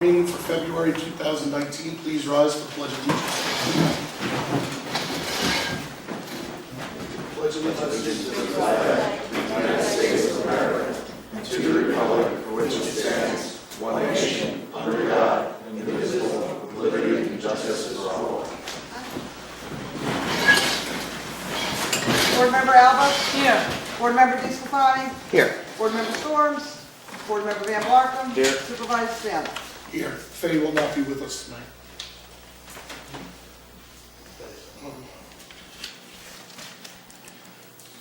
Meeting for February 2019. Please rise for the Pledge of Allegiance. Pledge allegiance to the flag of the United States of America and to the republic for which it stands, one nation, under God, indivisible, with liberty and justice for all. Board Member Alba? Here. Board Member DeScalani? Here. Board Member Storms? Board Member Van Blarkum? Here. Supervisor Stanley? Here, Faye will not be with us tonight.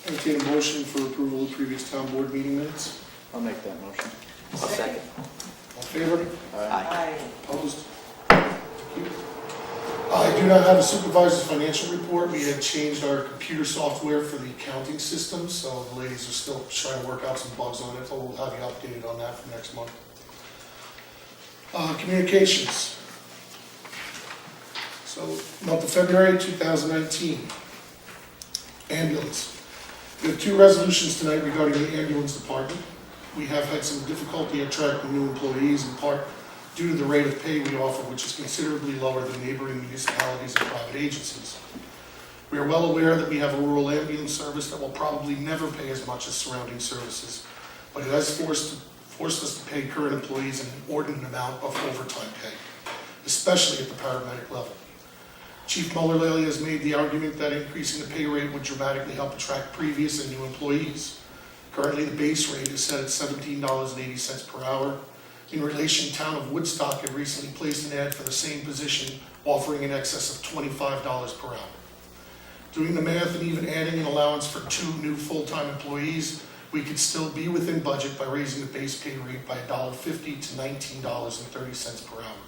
Entertain a motion for approval of previous town board meeting minutes. I'll make that motion. I'll second. All in favor? Aye. Opposed? I do not have a supervisor's financial report. We had changed our computer software for the accounting system, so the ladies are still trying to work out some bugs on it, so we'll have you updated on that for next month. Communications. So, month of February 2019. Ambulance. We have two resolutions tonight regarding the ambulance department. We have had some difficulty attracting new employees, in part due to the rate of pay we offer, which is considerably lower than neighboring municipalities and private agencies. We are well aware that we have a rural ambulance service that will probably never pay as much as surrounding services, but it has forced us to pay current employees an inordinate amount of overtime pay, especially at the paramedic level. Chief Muller-Lely has made the argument that increasing the pay rate would dramatically help attract previous and new employees. Currently, the base rate is set at $17.80 per hour. In relation, town of Woodstock had recently placed an ad for the same position, offering in excess of $25 per hour. Doing the math and even adding an allowance for 2 new full-time employees, we could still be within budget by raising the base pay rate by $1.50 to $19.30 per hour.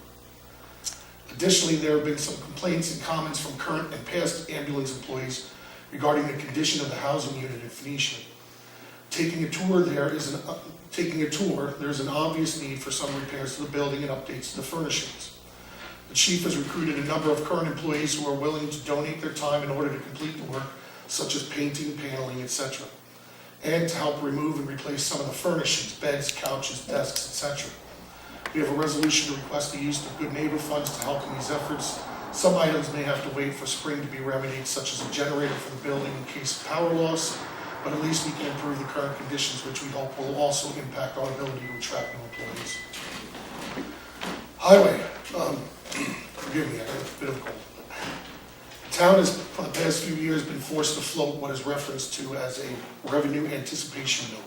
Additionally, there have been some complaints and comments from current and past ambulance employees regarding the condition of the housing unit in Phoenicia. Taking a tour, there's an obvious need for some repairs to the building and updates to the furnishings. The chief has recruited a number of current employees who are willing to donate their time in order to complete the work, such as painting, paneling, etc., and to help remove and replace some of the furnishings, beds, couches, desks, etc. We have a resolution to request the use of good neighbor funds to help in these efforts. Some items may have to wait for spring to be remedied, such as a generator for the building in case of power loss, but at least we can improve the current conditions, which we hope will also impact our ability to attract new employees. Highway, forgive me, I got a bit of a cold. The town has, for the past few years, been forced to float what is referenced to as a revenue anticipation note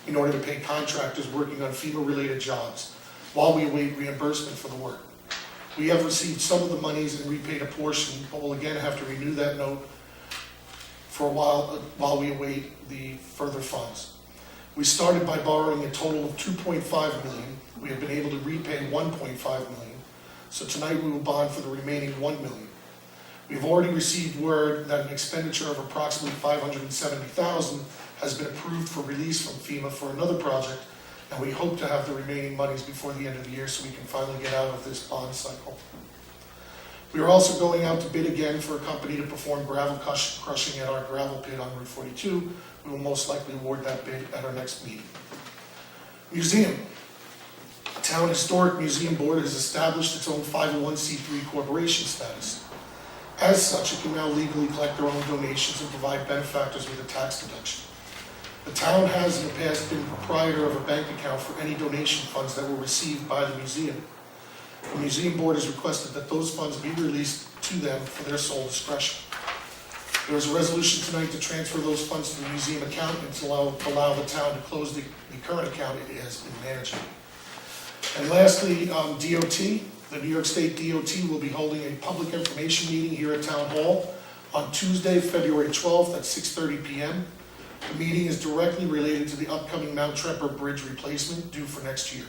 in order to pay contractors working on FEMA-related jobs while we await reimbursement for the work. We have received some of the monies and repaid a portion, but will again have to renew that note for a while we await the further funds. We started by borrowing a total of $2.5 million. We have been able to repay $1.5 million. So tonight we will bond for the remaining $1 million. We've already received word that an expenditure of approximately $570,000 has been approved for release from FEMA for another project, and we hope to have the remaining monies before the end of the year so we can finally get out of this bond cycle. We are also going out to bid again for a company to perform gravel crushing at our gravel pit on Route 42. We will most likely award that bid at our next meeting. Museum. The Town Historic Museum Board has established its own 501c3 corporation status. As such, it can now legally collect their own donations and provide benefactors with a tax deduction. The town has in the past been proprietor of a bank account for any donation funds that were received by the museum. The museum board has requested that those funds be released to them for their sole discretion. There is a resolution tonight to transfer those funds to the museum account and to allow the town to close the current account it has been managing. And lastly, DOT. The New York State DOT will be holding a public information meeting here at Town Hall on Tuesday, February 12th at 6:30 p.m. The meeting is directly related to the upcoming Mount Tremper Bridge replacement due for next year.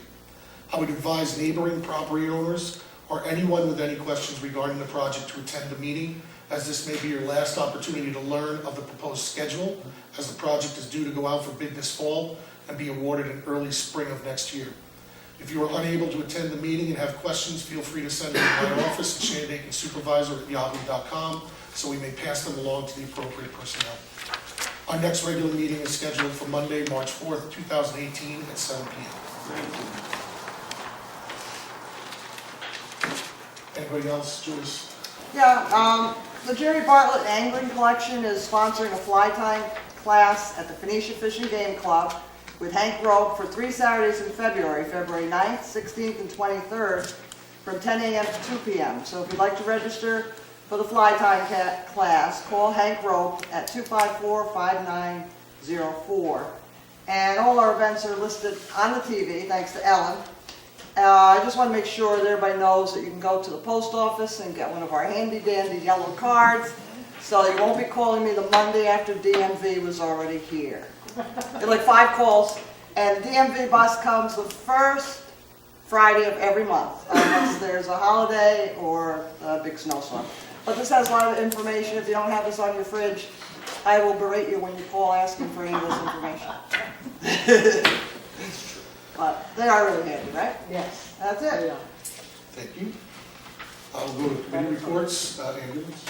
I would advise neighboring property owners or anyone with any questions regarding the project to attend the meeting, as this may be your last opportunity to learn of the proposed schedule, as the project is due to go out for bid this fall and be awarded in early spring of next year. If you are unable to attend the meeting and have questions, feel free to send them to my office at shandakensupervisor@yahoo.com so we may pass them along to the appropriate personnel. Our next regular meeting is scheduled for Monday, March 4th, 2018 at 7 p.m. Anybody else, Joyce? Yeah, the Jerry Bartlett Angling Collection is sponsoring a fly tying class at the Phoenicia Fishing Game Club with Hank Rope for 3 Saturdays in February, February 9th, 16th, and 23rd, from 10 a.m. to 2 p.m. So if you'd like to register for the fly tying class, call Hank Rope at 254-5904. And all our events are listed on the TV, thanks to Ellen. I just want to make sure that everybody knows that you can go to the post office and get one of our handy dandy yellow cards, so you won't be calling me the Monday after DMV was already here. There are like 5 calls, and DMV bus comes the first Friday of every month, unless there's a holiday or a big snowstorm. But this has a lot of information. If you don't have this on your fridge, I will berate you when you call asking for any of this information. But they are really handy, right? Yes. That's it. Thank you. I'll go to committee reports, ambulance.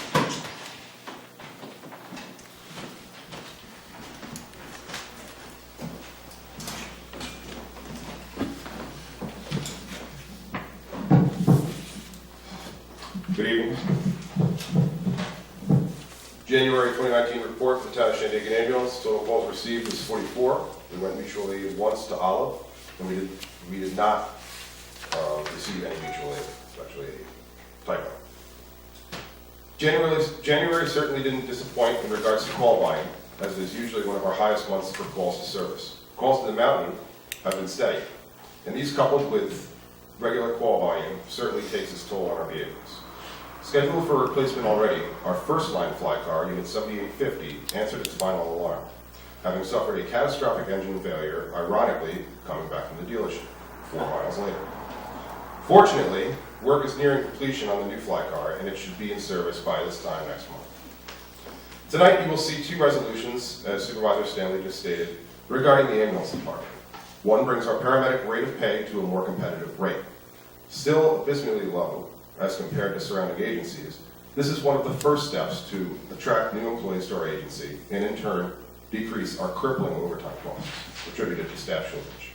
Good evening. January 2019 report for the town of Shandaken ambulance. Total calls received was 44. We went mutual aid once to Olive, and we did not receive any mutual aid. It's actually a typo. January certainly didn't disappoint in regards to call volume, as it is usually one of our highest months for calls to service. Calls to the mountain have been steady, and these coupled with regular call volume certainly takes its toll on our vehicles. Scheduled for replacement already, our first line fly car, Unit 7850, answered its final alarm, having suffered a catastrophic engine failure, ironically coming back from the dealership 4 miles later. Fortunately, work is nearing completion on the new fly car, and it should be in service by this time next month. Tonight you will see 2 resolutions, as Supervisor Stanley just stated, regarding the ambulance department. One brings our paramedic rate of pay to a more competitive rate. Still abysmally low as compared to surrounding agencies, this is one of the first steps to attract new employees to our agency and in turn decrease our crippling overtime costs attributed to staff shortage.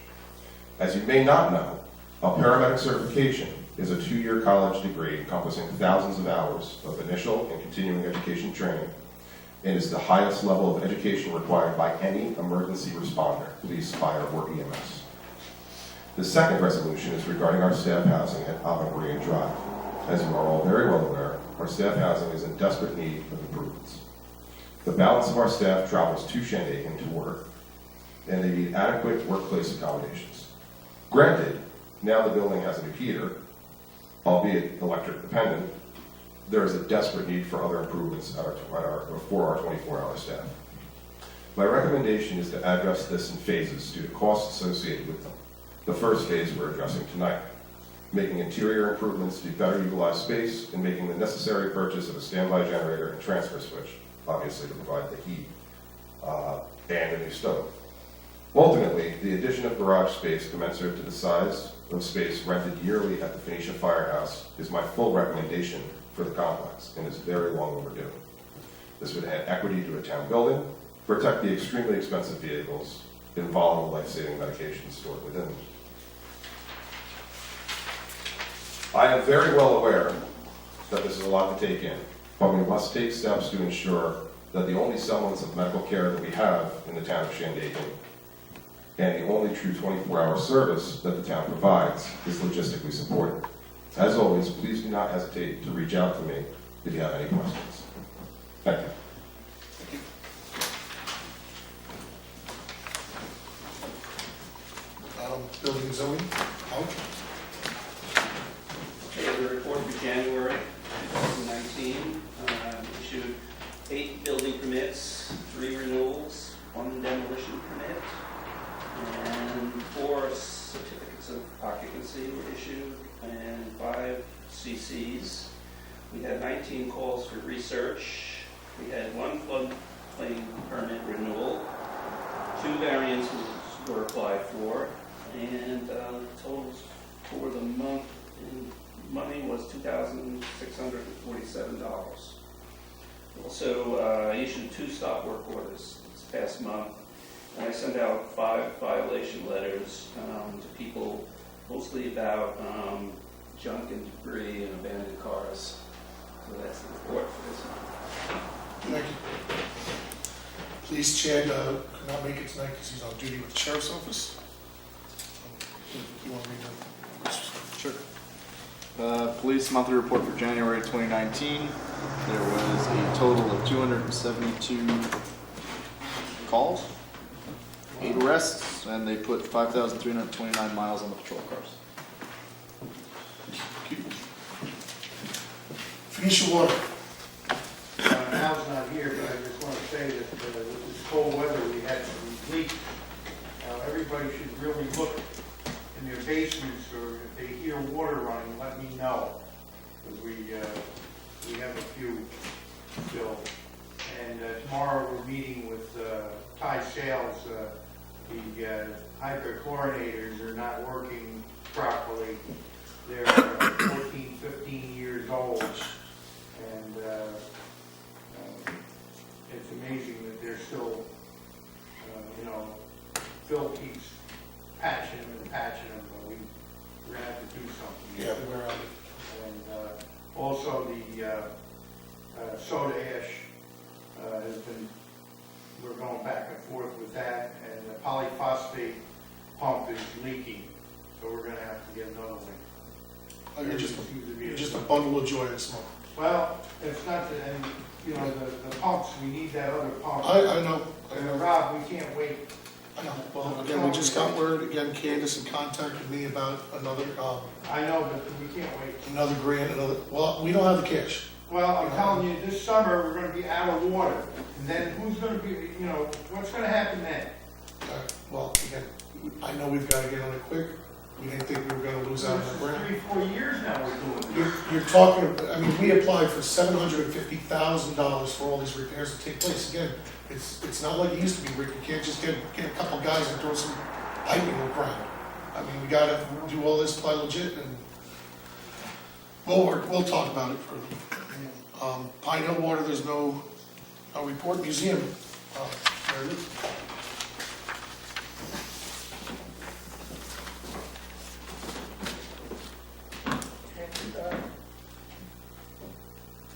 As you may not know, a paramedic certification is a 2-year college degree encompassing thousands of hours of initial and continuing education training and is the highest level of education required by any emergency responder, police, fire, or EMS. The second resolution is regarding our staff housing at Ave Maria Drive. As you are all very well aware, our staff housing is in desperate need of improvements. The balance of our staff travels to Shandaken to work, and they need adequate workplace accommodations. Granted, now the building has a new heater, albeit electric dependent, there is a desperate need for other improvements for our 24-hour staff. My recommendation is to address this in phases due to costs associated with them. The first phase we're addressing tonight, making interior improvements to better utilize space and making the necessary purchase of a standby generator and transfer switch, obviously to provide the heat, and a new stove. Ultimately, the addition of garage space commensurate to the size of space rented yearly at the Phoenicia Firehouse is my full recommendation for the complex and is very long overdue. This would add equity to a town building, protect the extremely expensive vehicles, and volatile life-saving medications stored within them. I am very well aware that this is a lot to take in, but we must take steps to ensure that the only semblance of medical care that we have in the town of Shandaken and the only true 24-hour service that the town provides is logistically supported. As always, please do not hesitate to reach out to me if you have any questions. Thank you. Building and zoning, Al? Okay, the report for January 2019 issued 8 building permits, 3 renewals, 1 demolition permit, and 4 certificates of occupancy were issued, and 5 CCs. We had 19 calls for research. We had 1 floodplain permit renewal, 2 variances were applied for, and totals for the month in money was $2,647. Also issued 2 stop work orders this past month, and I sent out 5 violation letters to people, mostly about junk and debris and abandoned cars. us. So that's the report for this month. Thank you. Police Chad could not make it tonight because he's on duty with the sheriff's office. You want to read that? Sure. Police monthly report for January 2019. There was a total of 272 calls, 8 arrests, and they put 5,329 miles on the patrol cars. Phoenicia Water. Al's not here, but I just want to say that with this cold weather, we had some leaks. Everybody should really look in their basements, or if they hear water running, let me know. Because we have a few still. And tomorrow we're meeting with Ty Sales. The hyperchlorinators are not working properly. They're 14, 15 years old. And it's amazing that they're still, Phil keeps patching them, but we're gonna have to do something. Yeah, we're out. And also the soda ash has been, we're going back and forth with that, and the polyphosphate pump is leaking, so we're gonna have to get another one. Oh, you're just Seems to be you're just a bundle of joy this morning. Well, it's not, and, the pumps, we need that other pump. I know. And Rob, we can't wait. I know. Well, again, we just got word, again, Candace had contacted me about another, I know, but we can't wait. another grant, well, we don't have the cash. Well, I'm telling you, this summer, we're gonna be out of water. And then who's gonna be, what's gonna happen then? Well, again, I know we've got to get on it quick. We didn't think we were gonna lose out on the This grant. is 3-4 years now we're doing it. You're talking, we applied for $750,000 for all these repairs to take place. Again, it's not like it used to be, Rick. You can't just get a couple guys and throw some piping around. We gotta do all this by legit, and we'll talk about it further. Pine Hill Water, there's no report. Museum, Meredith.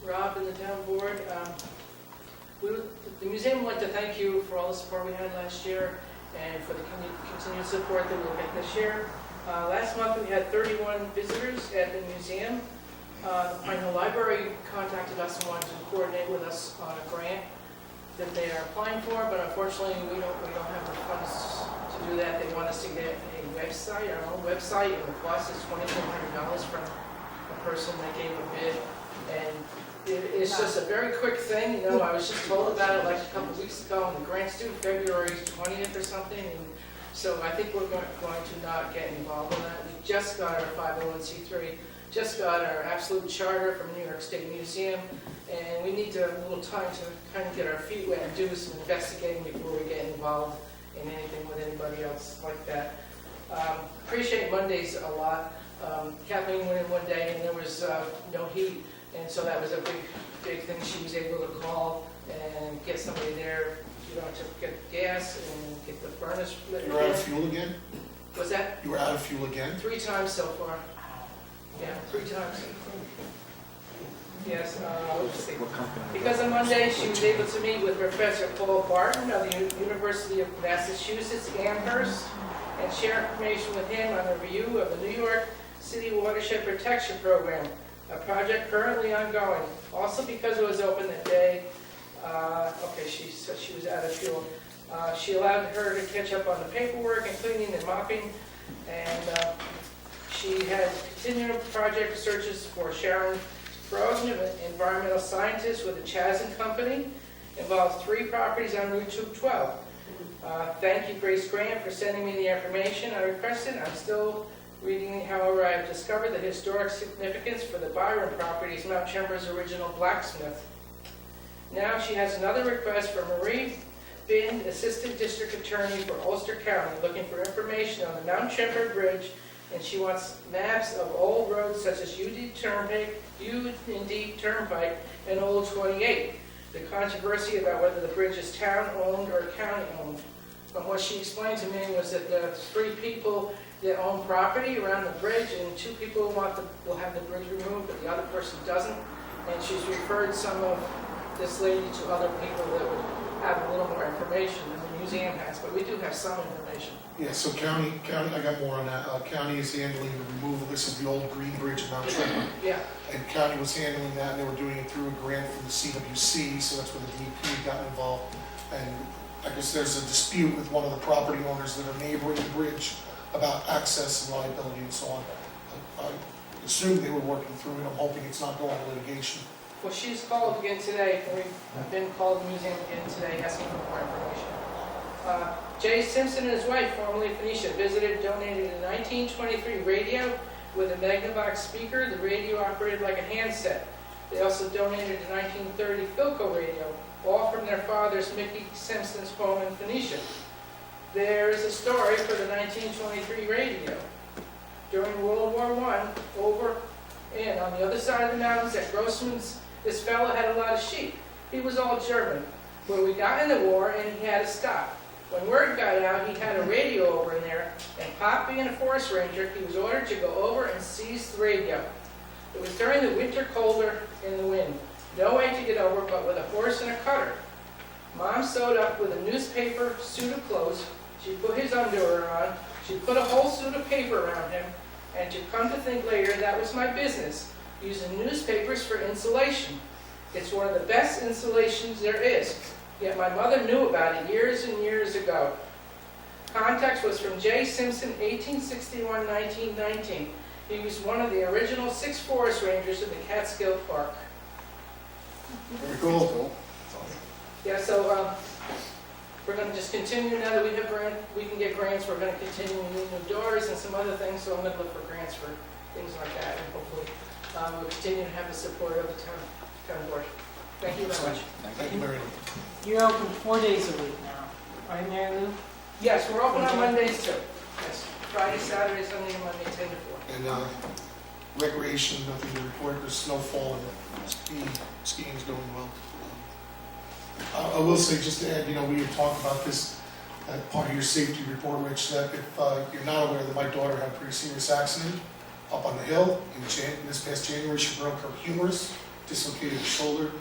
Rob and the town board, the museum would like to thank you for all the support we had last year and for the continued support that we'll get this year. Last month we had 31 visitors at the museum. The Pine Hill Library contacted us and wanted to coordinate with us on a grant that they are applying for, but unfortunately we don't have the funds to do that. They want us to get a website, our own website, and the cost is $2,400 from a person that gave a bid. And it's just a very quick thing, I was just told about it like a couple weeks ago, and the grant's due February 20th or something, and so I think we're going to not get involved in that. We just got our 501c3, just got our absolute charter from New York State Museum, and we need a little time to kind of get our feet wet and do some investigating before we get involved in anything with anybody else like that. Appreciate Mondays a lot. Kathleen went in one day and there was no heat. And so that was a big thing. She was able to call and get somebody there, to get gas and get the furnace lit. You were out of fuel again? Was that? You were out of fuel again? 3 times so far. Yeah, 3 times. Yes, let's see. What company? Because on Monday, she was able to meet with Professor Paul Barton of the University of Massachusetts, Amherst, and share information with him on a review of the New York City Watershed Protection Program, a project currently ongoing. Also, because it was open that day, she said she was out of fuel. She allowed her to catch up on the paperwork and cleaning and mopping, and she had continuing project searches for Sharon Frozen, an environmental scientist with the Chazen Company, involves 3 properties on Route 212. Thank you, Grace Grant, for sending me the information I requested. I'm still reading, however, I have discovered the historic significance for the Byron property is Mount Chember's original blacksmith. Now she has another request from Marie Finn, Assistant District Attorney for Ulster County, looking for information on the Mount Chember Bridge, and she wants maps of old roads such as UD Turnpike, and Old 28. The controversy about whether the bridge is town-owned or county-owned. From what she explained to me was that the 3 people that own property around the bridge, and 2 people will have the bridge removed, but the other person doesn't. And she's referred some of this lady to other people that would have a little more information than the museum has, but we do have some information. Yeah, so county, I got more on that. County is handling the removal. This is the old Green Bridge in Mount Tremor. Yeah, And county was handling that, and they were doing it through a grant from the CWC, so that's where the DEP got involved. And I guess there's a dispute with one of the property owners that are neighboring the bridge about access and liability and so on. I assume they were working through it. I'm hoping it's not going to litigation. well, she's called again today, and we've been called the museum again today asking for more information. Jay Simpson and his wife, formerly Phoenicia, visited, donated a 1923 radio with a Magnavox speaker. The radio operated like a handset. They also donated a 1930 Philco radio, all from their father's Mickey Simpson's home in Phoenicia. There is a story for the 1923 radio. During World War I, over and on the other side of the mountains at Grossman's, this fellow had a lot of sheep. He was all German. Well, we got in the war and he had to stop. When word got out, he had a radio over in there, and Pop, being a forest ranger, he was ordered to go over and seize the radio. It was during the winter colder in the wind. No way to get over but with a horse and a cutter. Mom sewed up with a newspaper suit of clothes. She put his underwear on. She put a whole suit of paper around him. And to come to think later, that was my business, using newspapers for insulation. It's one of the best insulations there is. Yet my mother knew about it years and years ago. Contact was from J. Simpson, 1861-1919. He was one of the original 6 forest rangers in the Catskill Park. Very cool. Yeah, so we're going to just continue now that we have we can get grants. We're going to continue with new doors and some other things. So I'm going to look for grants for things like that, and hopefully we'll continue to have the support of the town board. Thank you very much. Thank you, Mary Lou. You're open 4 days a week now, right, Mary Lou? Yes, we're open on Mondays too. Yes, Friday, Saturday, Sunday, and Monday, 10 to 4. And recreation, nothing to report. There's snowfall and skiing's going well. I will say, just to add, we had talked about this part of your safety report, Rich, that if you're not aware that my daughter had a pretty serious accident up on the hill in this past January. She broke her humerus, dislocated her shoulder,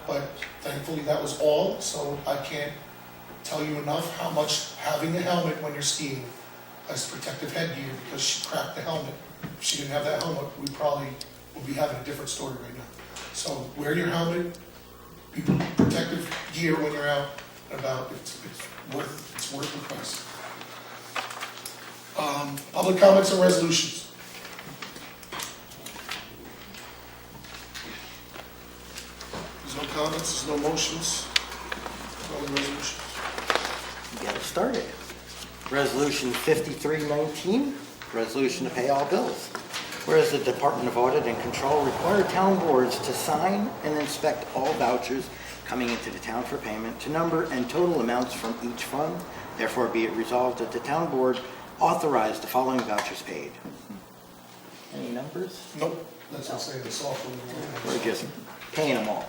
but thankfully that was all. So I can't tell you enough how much having a helmet when you're skiing as protective headgear, because she cracked the helmet. If she didn't have that helmet, we probably would be having a different story right now. So wear your helmet, be protective gear when you're out and about. It's worth the price. Public comments and resolutions. There's no comments, there's no motions, no resolutions. We got it started. Resolution 5319, resolution to pay all bills. Whereas the Department of Audit and Control require town boards to sign and inspect all vouchers coming into the town for payment to number and total amounts from each fund. Therefore, be it resolved that the town board authorize the following vouchers paid. Any numbers? Nope, that's what I'm saying, it's awful. We're just paying them all.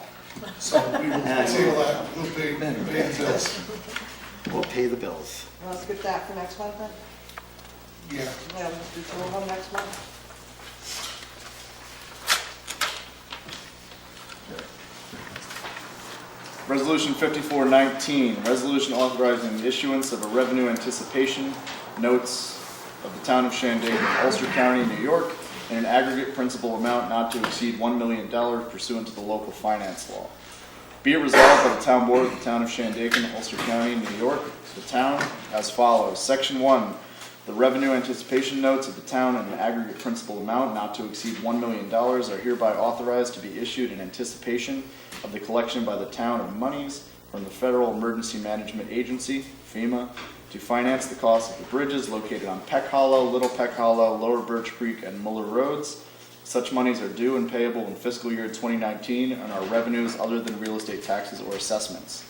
So we will table that, we'll pay the bills. We'll pay the bills. Let's skip that for next month then? Yeah. Yeah, let's do 2 of them next month. Resolution 5419, resolution authorizing the issuance of a revenue anticipation notes of the town of Shandaken, Ulster County, New York, in an aggregate principal amount not to exceed $1 million pursuant to the local finance law. Be it resolved by the town board of the town of Shandaken, Ulster County, New York, the town, as follows. Section 1, the revenue anticipation notes of the town in an aggregate principal amount not to exceed $1 million are hereby authorized to be issued in anticipation of the collection by the town of monies from the Federal Emergency Management Agency, FEMA, to finance the cost of the bridges located on Peck Hollow, Little Peck Hollow, Lower Birch Creek, and Muller Roads. Such monies are due and payable in fiscal year 2019 and are revenues other than real estate taxes or assessments.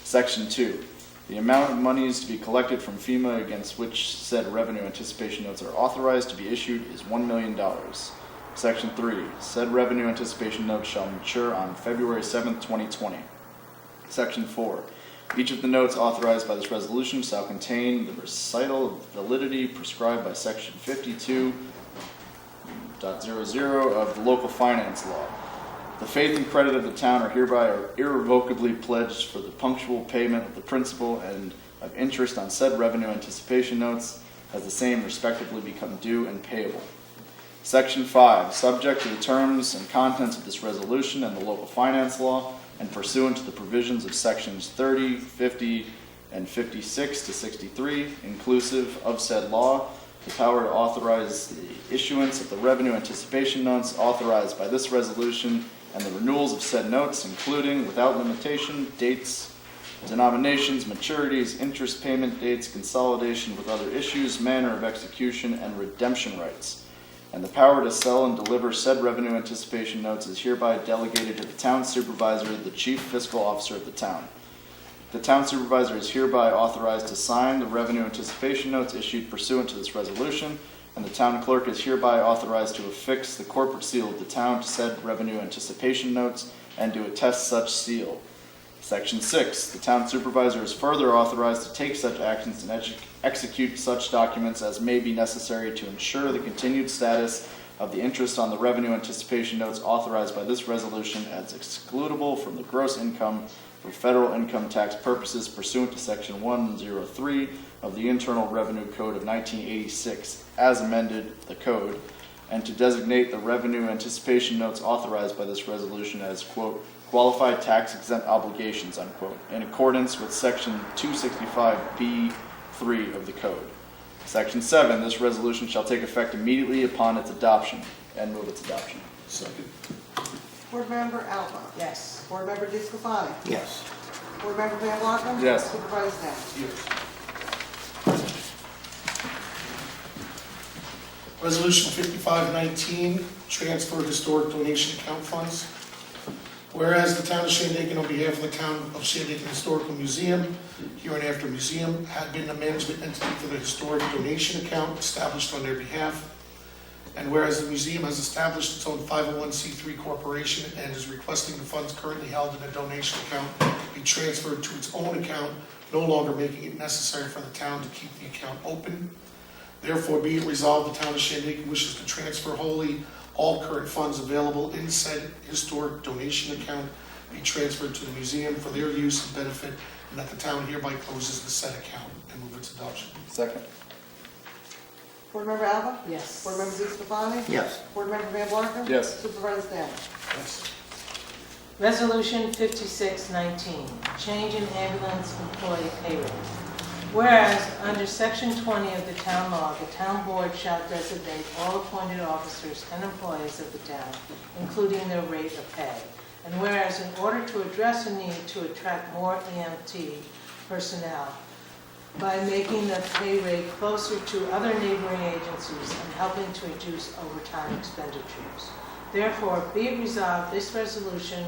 Section 2. The amount of monies to be collected from FEMA against which said revenue anticipation notes are authorized to be issued is $1 million. Section 3. Said revenue anticipation notes shall mature on February 7th, 2020. Section 4. Each of the notes authorized by this resolution shall contain the recital of validity prescribed by section 52.00 of the local finance law. The faith and credit of the town are hereby irrevocably pledged for the punctual payment of the principal and of interest on said revenue anticipation notes as the same respectively become due and payable. Section 5, subject to the terms and contents of this resolution and the local finance law, and pursuant to the provisions of sections 30, 50, and 56 to 63, inclusive of said law, the power to authorize the issuance of the revenue anticipation notes authorized by this resolution and the renewals of said notes, including, without limitation, dates, denominations, maturities, interest payment dates, consolidation with other issues, manner of execution, and redemption rights. And the power to sell and deliver said revenue anticipation notes is hereby delegated to the town supervisor, the chief fiscal officer of the town. The town supervisor is hereby authorized to sign the revenue anticipation notes issued pursuant to this resolution, and the town clerk is hereby authorized to affix the corporate seal of the town to said revenue anticipation notes and to attest such seal. Section 6, the town supervisor is further authorized to take such actions and execute such documents as may be necessary to ensure the continued status of the interest on the revenue anticipation notes authorized by this resolution as excludable from the gross income for federal income tax purposes pursuant to Section 103 of the Internal Revenue Code of 1986, as amended the code, and to designate the revenue anticipation notes authorized by this resolution as, quote, qualified tax exempt obligations, unquote, in accordance with Section 265B3 of the code. Section 7, this resolution shall take effect immediately upon its adoption, and move its adoption. Second. Board Member Alba. Yes. Board Member DeSclafani. Yes. Board Member Van Blarkum. Yes. Supervisor Dent. Yes. Resolution 5519, transfer historic donation account funds. Whereas the town of Shandaken, on behalf of the town of Shandaken Historical Museum, hereinafter museum, had been the management entity for the historic donation account established on their behalf. And whereas the museum has established its own 501c3 corporation and is requesting the funds currently held in a donation account be transferred to its own account, no longer making it necessary for the town to keep the account open. Therefore, be it resolved, the town of Shandaken wishes to transfer wholly all current funds available in said historic donation account be transferred to the museum for their use and benefit, and that the town hereby closes the said account and move its adoption. Second. Board Member Alba. Yes. Board Member DeSclafani. Yes. Board Member Van Blarkum. Yes. Supervisor Dent. Yes. Resolution 5619, change in ambulance employee pay rate. Whereas, under Section 20 of the town law, the town board shall designate all appointed officers and employees of the town, including their rate of pay. And whereas, in order to address a need to attract more EMT personnel, by making the pay rate closer to other neighboring agencies and helping to reduce overtime expenditures. Therefore, be it resolved, this resolution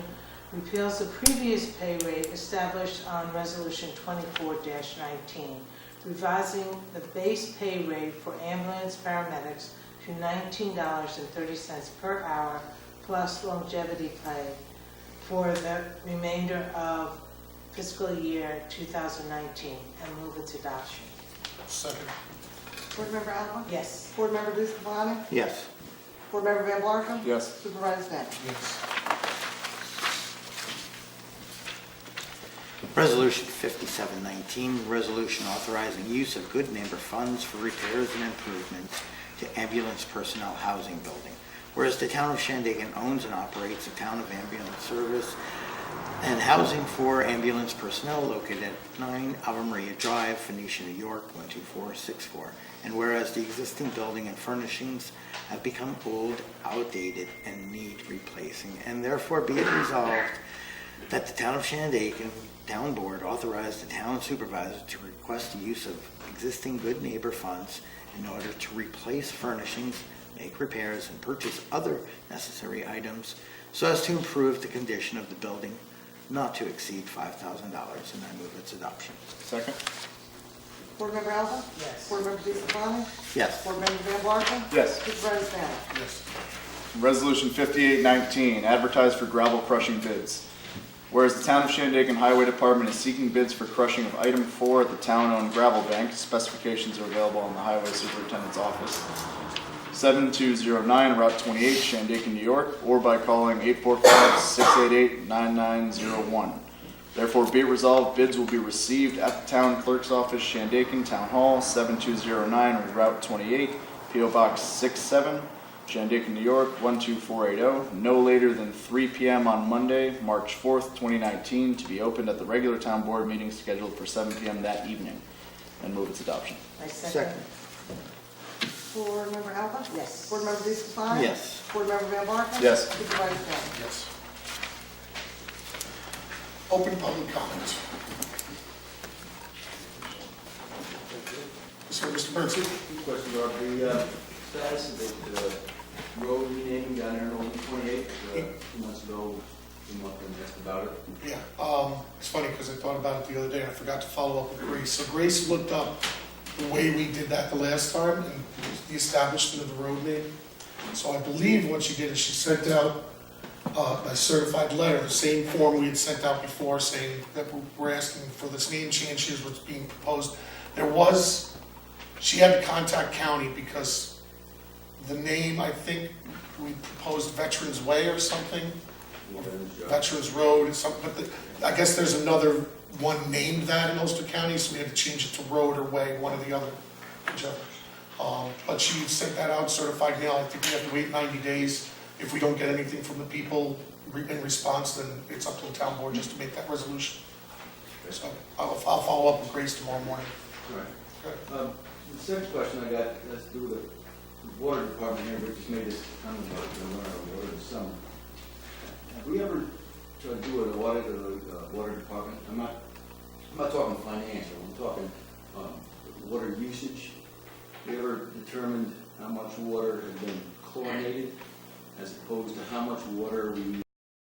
repeals the previous pay rate established on Resolution 24-19, revising the base pay rate for ambulance paramedics to $19.30 per hour plus longevity pay for the remainder of fiscal year 2019, and move its adoption. Second. Board Member Alba. Yes. Board Member DeSclafani. Yes. Board Member Van Blarkum. Yes. Supervisor Dent. Yes. Resolution 5719, resolution authorizing use of good neighbor funds for repairs and improvements to ambulance personnel housing building. Whereas the town of Shandaken owns and operates a town of ambulance service and housing for ambulance personnel located at 9 Ave Maria Drive, Phoenicia, New York, 12464. And whereas the existing building and furnishings have become old, outdated, and need replacing, and therefore be it resolved that the town of Shandaken Town Board authorize the town supervisor to request the use of existing good neighbor funds in order to replace furnishings, make repairs, and purchase other necessary items so as to improve the condition of the building, not to exceed $5,000, and I move its adoption. Second. Board Member Alba. Yes. Board Member DeSclafani. Yes. Board Member Van Blarkum. Yes. Supervisor Dent. Yes. Resolution 5819, advertise for gravel crushing bids. Whereas the Town of Shandaken Highway Department is seeking bids for crushing of item 4 at the town-owned gravel bank. Specifications are available in the Highway Superintendent's office. 7209 Route 28, Shandaken, New York, or by calling 845-688-9901. Therefore, be it resolved, bids will be received at the Town Clerk's Office, Shandaken, Town Hall, 7209 Route 28, P.O. Box 67, Shandaken, New York, 12480, no later than 3 p.m. on Monday, March 4th, 2019, to be opened at the regular Town Board meeting scheduled for 7 p.m. that evening. And move its adoption. I second. Second. Board Member Alba? Yes. Board Member Discofani? Yes. Board Member Van Barnett? Yes. Supervisor Dent? Yes. Open public comment. So, Mr. Bernstein? Two questions, Rob. The status of the road renaming down there on Old 28, 2 months ago, came up and asked about it. Yeah, it's funny because I thought about it the other day and I forgot to follow up with Grace. So Grace looked up the way we did that the last time and the establishment of the road name. So I believe what she did is she sent out a certified letter, the same form we had sent out before saying that we're asking for this name change, here's what's being proposed. She had to contact county because the name, I think, we proposed Veterans Way or something. Veterans Road or something, but I guess there's another one named that in Ulster County, so we had to change it to Road or Way, one or the other, whichever. But she sent that out certified mail. I think we have to wait 90 days. If we don't get anything from the people in response, then it's up to the town board just to make that resolution. So I'll follow up with Grace tomorrow morning. All right. Okay. The second question I got has to do with the water department here, which just made this comment about the run out of water this summer. Have we ever tried to do an audit of the water department? I'm not talking financial, I'm talking water usage. Have we ever determined how much water has been chlorinated as opposed to how much water we